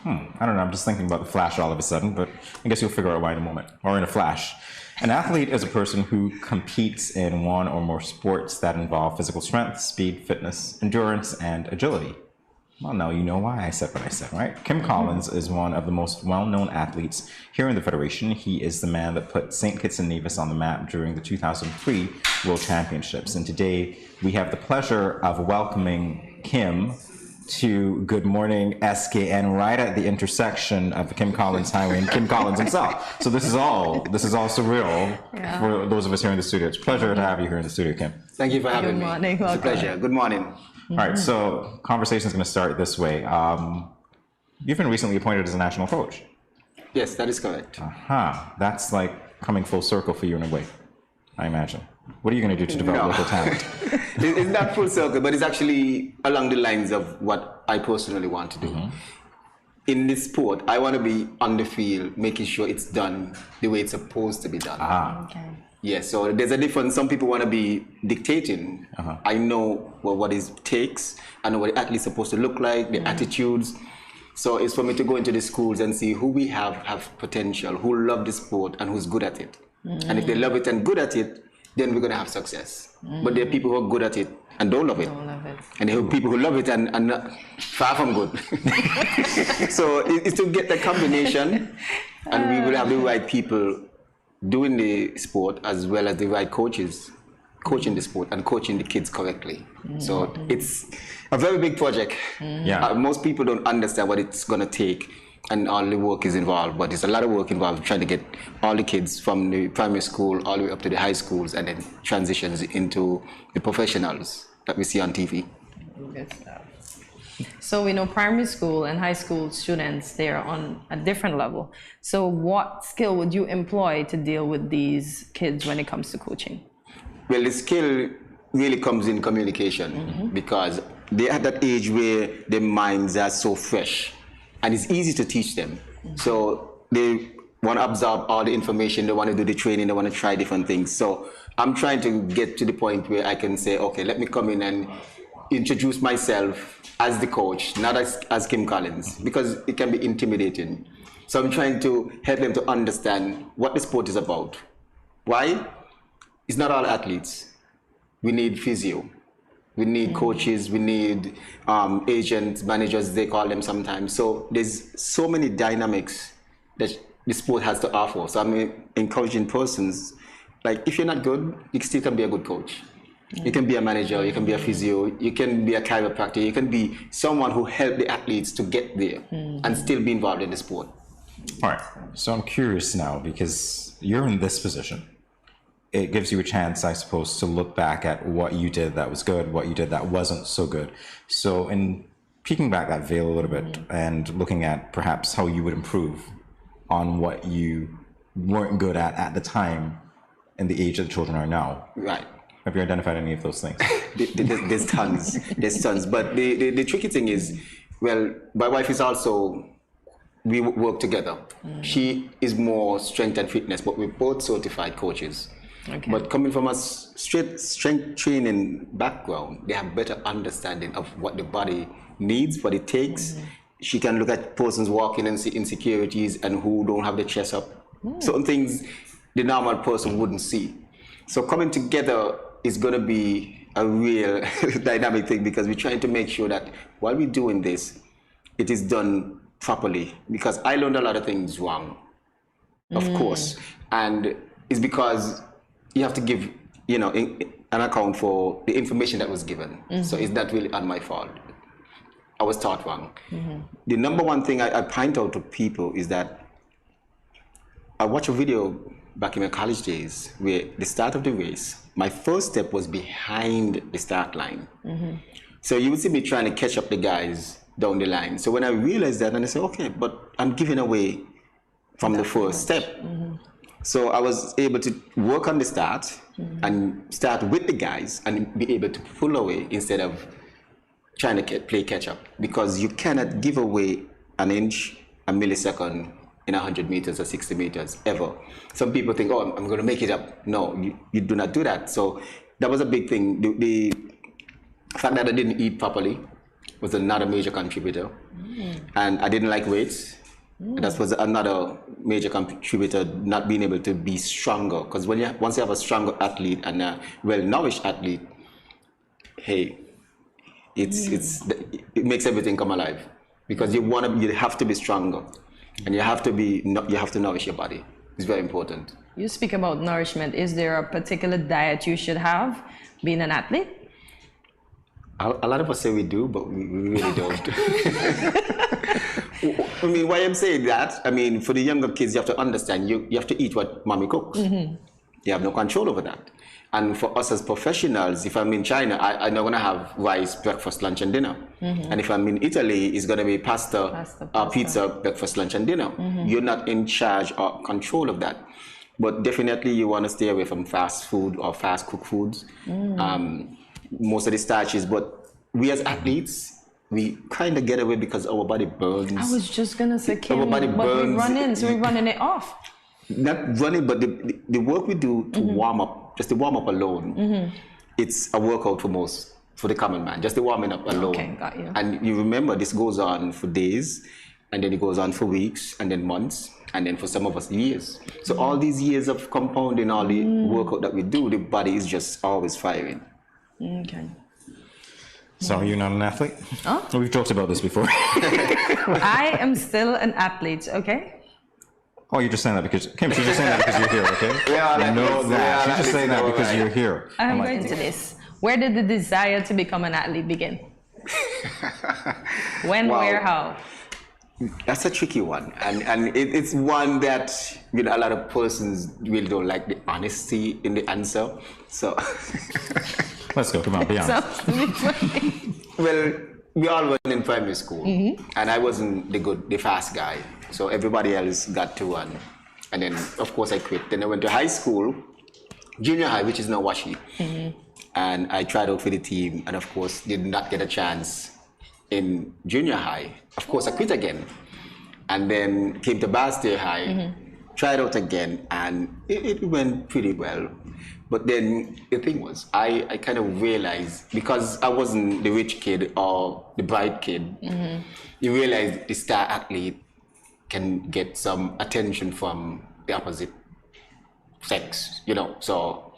I don't know, I'm just thinking about the Flash all of a sudden, but I guess you'll figure out why in a moment, or in a flash. An athlete is a person who competes in one or more sports that involve physical strength, speed, fitness, endurance, and agility. Well, now you know why I said what I said, right? Kim Collins is one of the most well-known athletes here in the Federation. He is the man that put Saint Kitts and Nevis on the map during the 2003 World Championships. And today we have the pleasure of welcoming Kim to Good Morning SKN right at the intersection of the Kim Collins Highway and Kim Collins himself. So this is all surreal for those of us here in the studio. It's a pleasure to have you here in the studio, Kim. Thank you for having me. Good morning. It's a pleasure. Good morning. All right, so conversation is going to start this way. You've been recently appointed as a national coach. Yes, that is correct. That's like coming full circle for you in a way, I imagine. What are you going to do to develop local talent? It's not full circle, but it's actually along the lines of what I personally want to do. In this sport, I want to be on the field, making sure it's done the way it's supposed to be done. Okay. Yeah, so there's a difference. Some people want to be dictating. I know what it takes. I know what the athlete's supposed to look like, the attitudes. So it's for me to go into the schools and see who we have potential, who love the sport and who's good at it. And if they love it and good at it, then we're going to have success. But there are people who are good at it and don't love it. And there are people who love it and not far from good. So it's to get the combination, and we will have the right people doing the sport as well as the right coaches coaching the sport and coaching the kids correctly. So it's a very big project. Most people don't understand what it's going to take and all the work is involved, but there's a lot of work involved trying to get all the kids from the primary school all the way up to the high schools and then transitions into the professionals that we see on TV. Good stuff. So we know primary school and high school students, they're on a different level. So what skill would you employ to deal with these kids when it comes to coaching? Well, the skill really comes in communication because they're at that age where their minds are so fresh. And it's easy to teach them. So they want to absorb all the information, they want to do the training, they want to try different things. So I'm trying to get to the point where I can say, okay, let me come in and introduce myself as the coach, not as Kim Collins, because it can be intimidating. So I'm trying to help them to understand what the sport is about. Why? It's not all athletes. We need physio. We need coaches, we need agents, managers, they call them sometimes. So there's so many dynamics that the sport has to offer. So I'm encouraging persons, like if you're not good, you still can be a good coach. You can be a manager, you can be a physio, you can be a chiropractor, you can be someone who helped the athletes to get there and still be involved in the sport. All right, so I'm curious now because you're in this position. It gives you a chance, I suppose, to look back at what you did that was good, what you did that wasn't so good. So in peeking back that veil a little bit and looking at perhaps how you would improve on what you weren't good at the time and the age that the children are now. Right. Have you identified any of those things? There's tons. There's tons. But the tricky thing is, well, my wife is also, we work together. She is more strength and fitness, but we're both certified coaches. Okay. But coming from a straight strength training background, they have better understanding of what the body needs, what it takes. She can look at persons walking and see insecurities and who don't have the chest up. Certain things the normal person wouldn't see. So coming together is going to be a real dynamic thing because we're trying to make sure that while we're doing this, it is done properly. Because I learned a lot of things wrong, of course. And it's because you have to give, an account for the information that was given. So it's not really on my fault. I was taught wrong. The number one thing I point out to people is that I watched a video back in my college days where the start of the race, my first step was behind the start line. So you would see me trying to catch up the guys down the line. So when I realized that, and I said, okay, but I'm giving away from the first step. So I was able to work on the start and start with the guys and be able to pull away instead of trying to play catch up, because you cannot give away an inch, a millisecond in 100 meters or 60 meters ever. Some people think, oh, I'm going to make it up. No, you do not do that. So that was a big thing. The fact that I didn't eat properly, was another major contributor. And I didn't like weights. That was another major contributor, not being able to be stronger. Because once you have a stronger athlete and a well-nourished athlete, hey, it makes everything come alive. Because you have to be stronger, and you have to nourish your body. It's very important. You speak about nourishment. Is there a particular diet you should have being an athlete? A lot of us say we do, but we really don't. I mean, why I'm saying that, I mean, for the younger kids, you have to understand, you have to eat what mommy cooks. You have no control over that. And for us as professionals, if I'm in China, I'm not going to have rice, breakfast, lunch, and dinner. And if I'm in Italy, it's going to be pasta. Pizza, breakfast, lunch, and dinner. You're not in charge or control of that. But definitely you want to stay away from fast food or fast cooked foods. Most of the starches, but we as athletes, we kind of get away because our body burns. I was just going to say, Kim, our body but burns. we run in, so we're running it off. Not running, but the work we do to warm up, just the warm up alone, it's a workout for the common man, just the warming up alone. Okay, got you. And you remember, this goes on for days, and then it goes on for weeks, and then months, and then for some of us, years. So all these years of compounding all the workout that we do, the body is just always firing. Okay. So you're not an athlete? Huh? We've talked about this before. I am still an athlete, okay? Oh, you're just saying that because Kim, she's just saying that because you're here, okay? Yeah, you know that. She's just saying that because you're here. I'm going into this. Where did the desire to become an athlete begin? When, Wow. where, how? That's a tricky one, and it's one that a lot of persons really don't like the honesty in the answer. So Let's go. Come on, be honest. Sounds to be funny. well, we all were in primary school, and I wasn't the fast guy. So everybody else got to one, and then of course I quit. Then I went to high school, junior high, which is now Washi, and I tried out for the team, and of course did not get a chance in junior high. Of course I quit again, and then came to Bastille High, tried out again, and it went pretty well. But then the thing was, I kind of realized, because I wasn't the rich kid or the bright kid, you realize the star athlete can get some attention from the opposite sex, so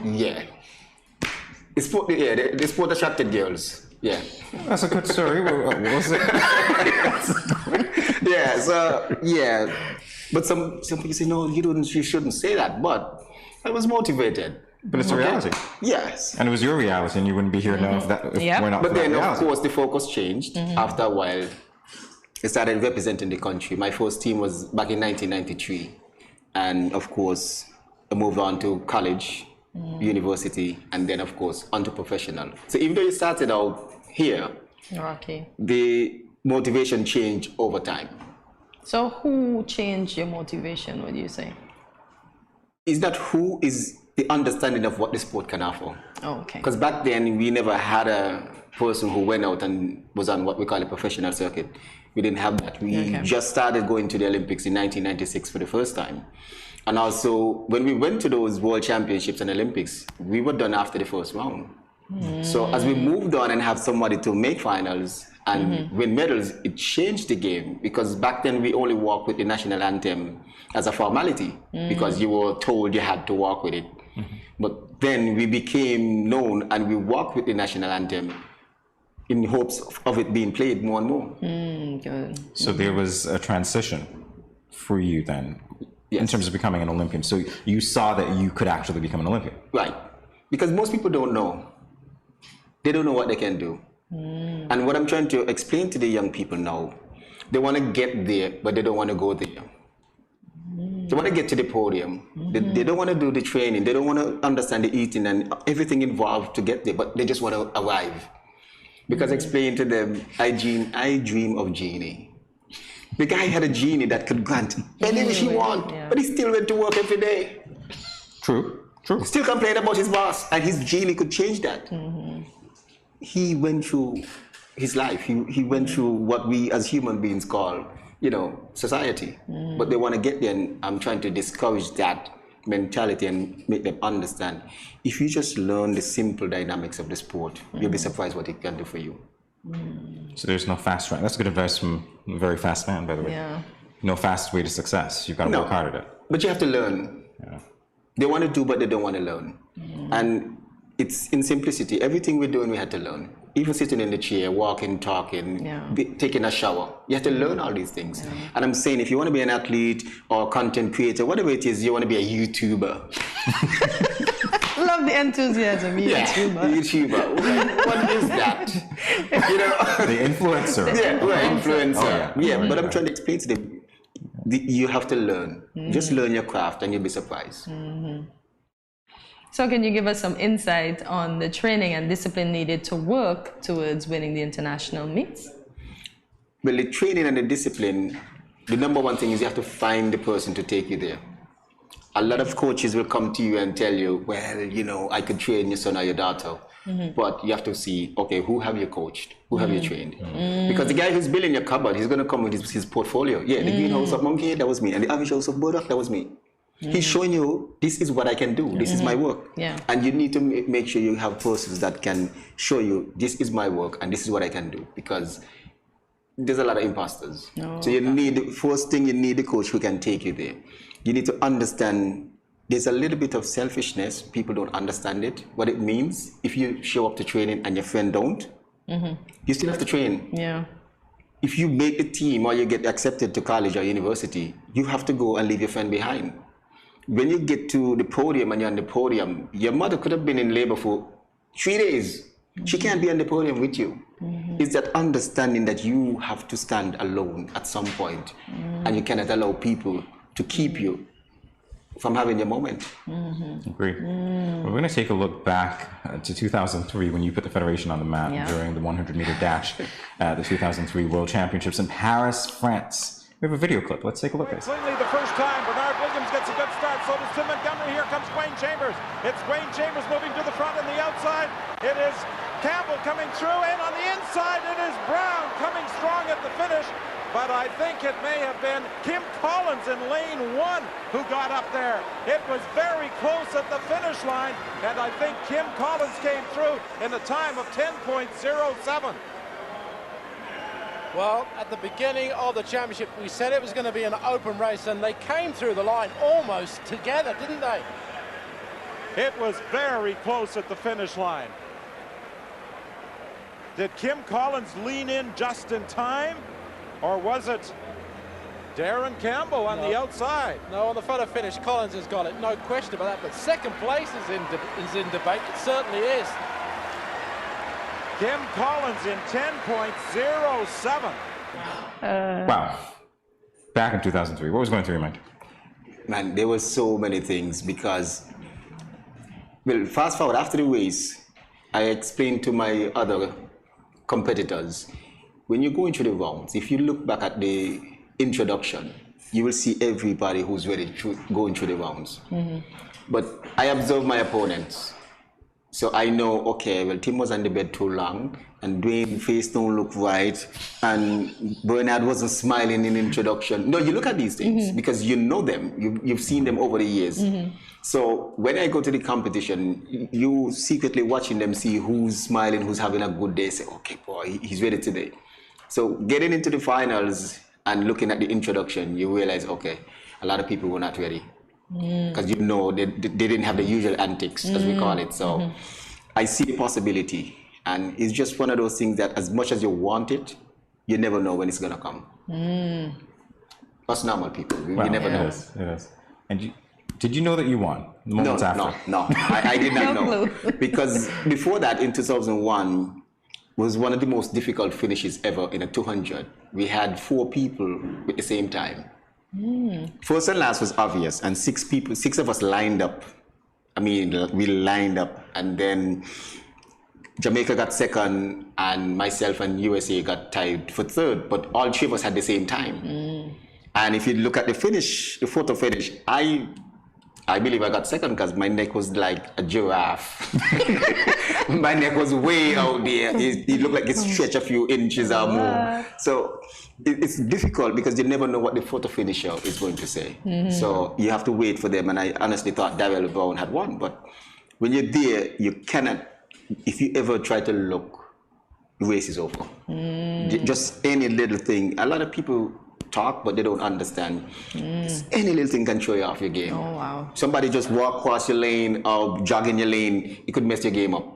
yeah. The sport attracted girls. Yeah. That's a good story. What was it? Yeah, so yeah. But some people say, no, you shouldn't say that. But I was motivated. But it's a reality. Yes. And it was your reality, and you wouldn't be here now if Yep. we're not But for that then, of reality. course, the focus changed. After a while, I started representing the country. My first team was back in 1993. And of course, I moved on to college, university, and then, of course, onto professional. So even though you started out here, Rocky. the motivation changed over time. So who changed your motivation, would you say? Is that who is the understanding of what the sport can offer? Oh, okay. Because back then, we never had a person who went out and was on what we call a professional circuit. We didn't have that. We just started going to the Olympics in 1996 for the first time. And also, when we went to those World Championships and Olympics, we were done after the first round. So as we moved on and have somebody to make finals and win medals, it changed the game, because back then we only walked with the national anthem as a formality because you were told you had to walk with it. But then we became known and we walked with the national anthem in hopes of it being played more and more. Good. So there was a transition for you then, in terms of becoming an Olympian. So you saw that you could actually become an Olympian. Right. Because most people don't know. They don't know what they can do. And what I'm trying to explain to the young people now, they want to get there, but they don't want to go there. They want to get to the podium. They don't want to do the training. They don't want to understand the eating and everything involved to get there, but they just want to arrive. Because I explained to them, I dream of genie. The guy had a genie that could grant any wish he wanted, but he still went to work every day. True. Still complained about his boss, and his genie could change that. He went through his life. He went through what we as human beings call, society. But they want to get there, and I'm trying to discourage that mentality and make them understand. If you just learn the simple dynamics of the sport, you'll be surprised what it can do for you. So there's no fast run. That's good advice from a very fast man, by the way. Yeah. No fast way to success. You've got to No. work hard at it. But you have to learn. Yeah. They want to do, but they don't want to learn. And it's in simplicity. Everything we're doing, we had to learn. Even sitting in the chair, walking, talking, Yeah. taking a shower. You have to learn all these things. And I'm saying, if you want to be an athlete or content creator, whatever it is, you want to be a YouTuber. Love the enthusiasm, YouTuber. YouTuber. What is that? You know? The influencer. Yeah, right, influencer. Oh, yeah. But I'm trying to explain to them, you have to learn. Just learn your craft and you'll be surprised. So can you give us some insight on the training and discipline needed to work towards winning the international meets? Well, the training and the discipline, the number one thing is you have to find the person to take you there. A lot of coaches will come to you and tell you, well, you know, I could train your son or your daughter. But you have to see, okay, who have you coached? Who have you trained? Because the guy who's building your cupboard, he's going to come with his portfolio. Yeah, the greenhouse of monkey, that was me. And the average house of burdock, that was me. He's showing you, this is what I can do. This is my work. Yeah. And you need to make sure you have persons that can show you, this is my work and this is what I can do. Because there's a lot of imposters. So you need, first thing, you need a coach who can take you there. You need to understand there's a little bit of selfishness. People don't understand it, what it means. If you show up to training and your friend don't, you still have to train. Yeah. If you make a team or you get accepted to college or university, you have to go and leave your friend behind. When you get to the podium and you're on the podium, your mother could have been in labor for 3 days. She can't be on the podium with you. It's that understanding that you have to stand alone at some point, and you cannot allow people to keep you from having your moment. Agree. We're going to take a look back to 2003 when you put the Federation on the map during the 100-meter dash at the 2003 World Championships in Paris, France. We have a video clip. Let's take a look, guys. Cleanly the first time. Bernard Williams gets a good start. So does Tim Montgomery. Here comes Wayne Chambers. It's Wayne Chambers moving to the front and the outside. It is Campbell coming through, and on the inside it is Brown coming strong at the finish. But I think it may have been Kim Collins in lane 1 who got up there. It was very close at the finish line, and I think Kim Collins came through in a time of 10.07. Well, at the beginning of the championship, we said it was going to be an open race, and they came through the line almost together, didn't they? It was very close at the finish line. Did Kim Collins lean in just in time, or was it Darren Campbell on the outside? No, on the photo finish, Collins has got it, no question about that, but second place is in debate. It certainly is. Kim Collins in 10.07. Wow. Back in 2003, what was going through your mind? Man, there were so many things because, well, fast forward after the race, I explained to my other competitors, when you go into the rounds, if you look back at the introduction, you will see everybody who's ready to go into the rounds. But I observe my opponents. So I know, okay, well, Tim was on the bed too long, and Dwayne's face don't look right, and Bernard wasn't smiling in introduction. No, you look at these things because you know them. You've seen them over the years. So when I go to the competition, you secretly watching them see who's smiling, who's having a good day. Say, okay, boy, he's ready today. So getting into the finals and looking at the introduction, you realize, okay, a lot of people were not ready. Because you know they didn't have the usual antics, as we call it. So I see the possibility, and it's just one of those things that as much as you want it, you never know when it's gonna come. Us normal people, we never know. It is. And did you know that you won the moments after? No, I did not No know. clue. Because before that, in 2001, was one of the most difficult finishes ever in a 200. We had 4 people at the same time. First and last was obvious, and 6 of us lined up. I mean, we lined up, and then Jamaica got second, and myself and USA got tied for third, but all 3 of us had the same time. And if you look at the finish, the photo finish, I believe I got second because my neck was like a giraffe. My neck was way out there. It looked like it stretched a few inches or more. So it's difficult because you never know what the photo finisher is going to say. So you have to wait for them. And I honestly thought Darrell Brown had won. But when you're there, you cannot, if you ever try to look, the race is over. Just any little thing. A lot of people talk, but they don't understand. Any little thing can throw you off your game. Oh, wow. Somebody just walk past your lane or jog in your lane, it could mess your game up.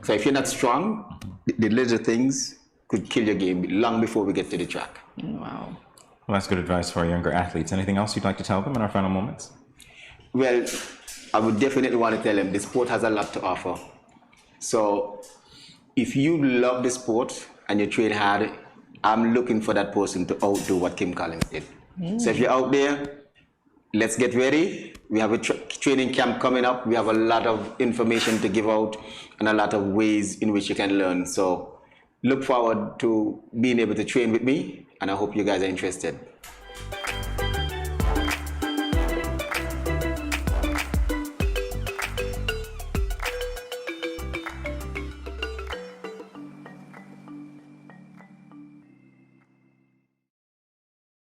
So if you're not strong, the little things could kill your game long before we get to the track. Wow. Well, that's good advice for our younger athletes. Anything else you'd like to tell them in our final moments? Well, I would definitely want to tell them the sport has a lot to offer. So if you love the sport and you train hard, I'm looking for that person to outdo what Kim Collins did. So if you're out there, let's get ready. We have a training camp coming up. We have a lot of information to give out and a lot of ways in which you can learn. So look forward to being able to train with me, and I hope you guys are interested.